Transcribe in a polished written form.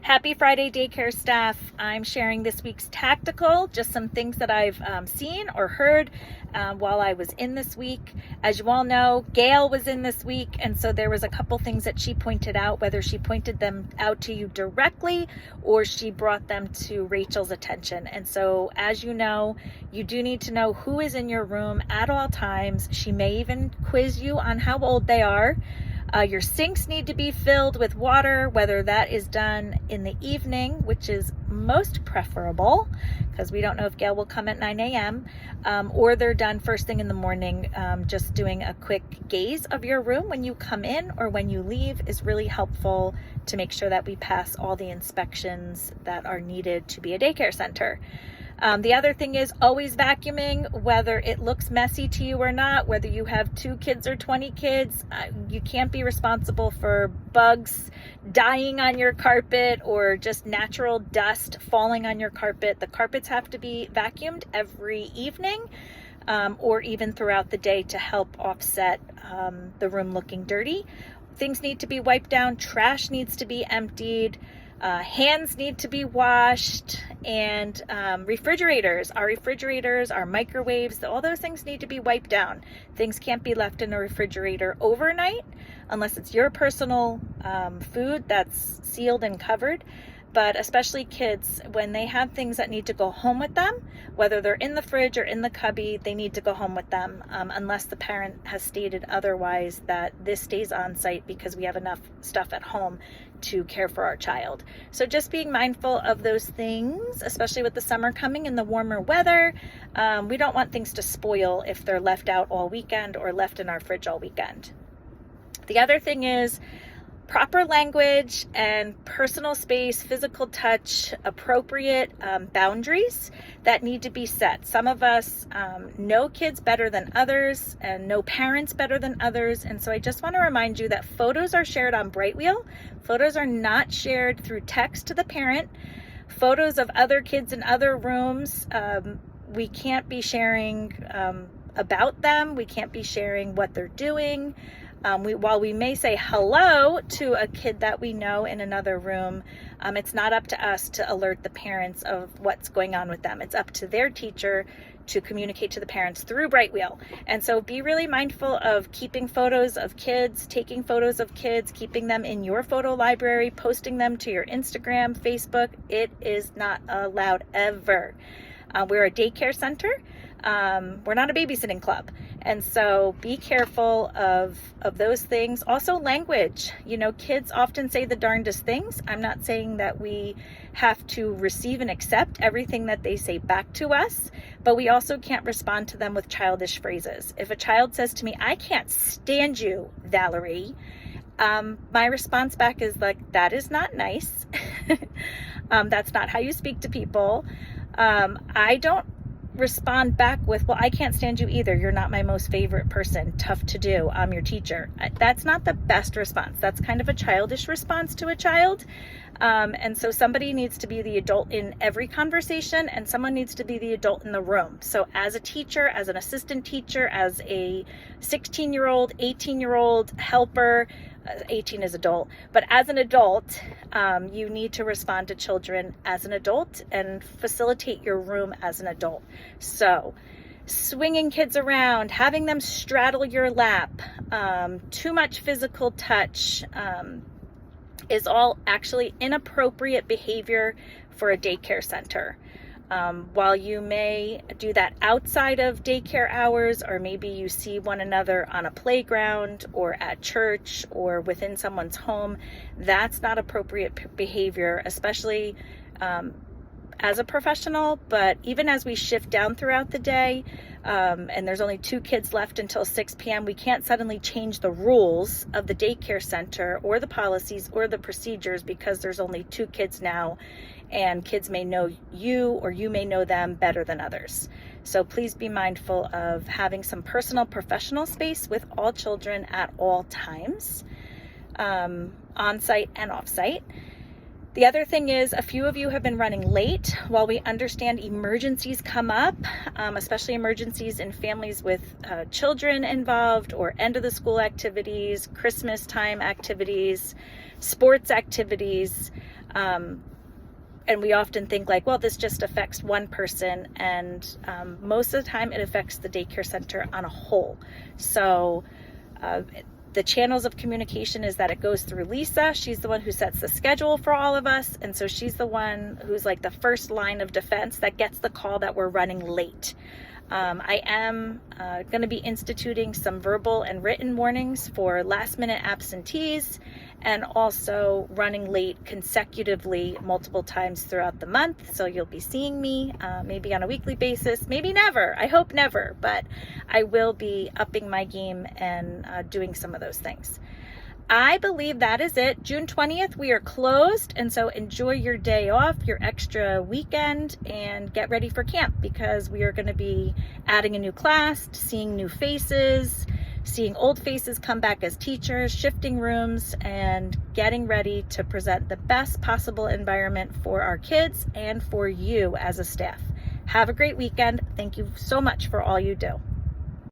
Happy Friday, daycare staff. I'm sharing this week's tactical, just some things that I've seen or heard while I was in this week. As you all know, Gail was in this week, and so there was a couple things that she pointed out, whether she pointed them out to you directly or she brought them to Rachel's attention. And so, as you know, you do need to know who is in your room at all times. She may even quiz you on how old they are. Your sinks need to be filled with water, whether that is done in the evening, which is most preferable because we don't know if Gail will come at 9 a.m., or they're done first thing in the morning. Just doing a quick gaze of your room when you come in or when you leave is really helpful to make sure that we pass all the inspections that are needed to be a daycare center. The other thing is always vacuuming, whether it looks messy to you or not, whether you have 2 kids or 20 kids. You can't be responsible for bugs dying on your carpet or just natural dust falling on your carpet. The carpets have to be vacuumed every evening or even throughout the day to help offset the room looking dirty. Things need to be wiped down, trash needs to be emptied. Hands need to be washed, and refrigerators, our microwaves, all those things need to be wiped down. Things can't be left in a refrigerator overnight unless it's your personal food that's sealed and covered. But especially kids, when they have things that need to go home with them, whether they're in the fridge or in the cubby, they need to go home with them unless the parent has stated otherwise that this stays on site because we have enough stuff at home to care for our child. So just being mindful of those things, especially with the summer coming and the warmer weather. We don't want things to spoil if they're left out all weekend or left in our fridge all weekend. The other thing is proper language and personal space, physical touch, appropriate boundaries that need to be set. Some of us know kids better than others and know parents better than others. And so I just want to remind you that photos are shared on Brightwheel. Photos are not shared through text to the parent. Photos of other kids in other rooms, we can't be sharing about them. We can't be sharing what they're doing. While we may say hello to a kid that we know in another room, it's not up to us to alert the parents of what's going on with them. It's up to their teacher to communicate to the parents through Brightwheel. And so be really mindful of keeping photos of kids, taking photos of kids, keeping them in your photo library, posting them to your Instagram, Facebook. It is not allowed ever. We're a daycare center. We're not a babysitting club. And so be careful of those things. Also language, kids often say the darndest things. I'm not saying that we have to receive and accept everything that they say back to us, but we also can't respond to them with childish phrases. If a child says to me, "I can't stand you, Valerie," my response back is like, "That is not nice." That's not how you speak to people. I don't respond back with, "Well, I can't stand you either. You're not my most favorite person. Tough to do. I'm your teacher." That's not the best response. That's kind of a childish response to a child. And so somebody needs to be the adult in every conversation, and someone needs to be the adult in the room. So as a teacher, as an assistant teacher, as a 16-year-old, 18-year-old helper, 18 is adult, but as an adult, you need to respond to children as an adult and facilitate your room as an adult. So swinging kids around, having them straddle your lap, too much physical touch, is all actually inappropriate behavior for a daycare center. While you may do that outside of daycare hours, or maybe you see one another on a playground or at church or within someone's home, that's not appropriate behavior, especially as a professional. But even as we shift down throughout the day, and there's only 2 kids left until 6 p.m., we can't suddenly change the rules of the daycare center or the policies or the procedures because there's only 2 kids now, and kids may know you or you may know them better than others. So please be mindful of having some personal, professional space with all children at all times, on-site and off-site. The other thing is, a few of you have been running late. While we understand emergencies come up, especially emergencies in families with children involved, or end of the school activities, Christmas time activities, sports activities, And we often think like, well, this just affects one person, and most of the time it affects the daycare center on a whole. So the channels of communication is that it goes through Lisa. She's the one who sets the schedule for all of us, and so she's the one who's like the first line of defense that gets the call that we're running late. I am going to be instituting some verbal and written warnings for last minute absentees, and also running late consecutively multiple times throughout the month. So you'll be seeing me maybe on a weekly basis, maybe never. I hope never, but I will be upping my game and doing some of those things. I believe that is it. June 20th, we are closed. And so enjoy your day off, your extra weekend, and get ready for camp, because we are going to be adding a new class, seeing new faces, seeing old faces come back as teachers, shifting rooms, and getting ready to present the best possible environment for our kids and for you as a staff. Have a great weekend. Thank you so much for all you do.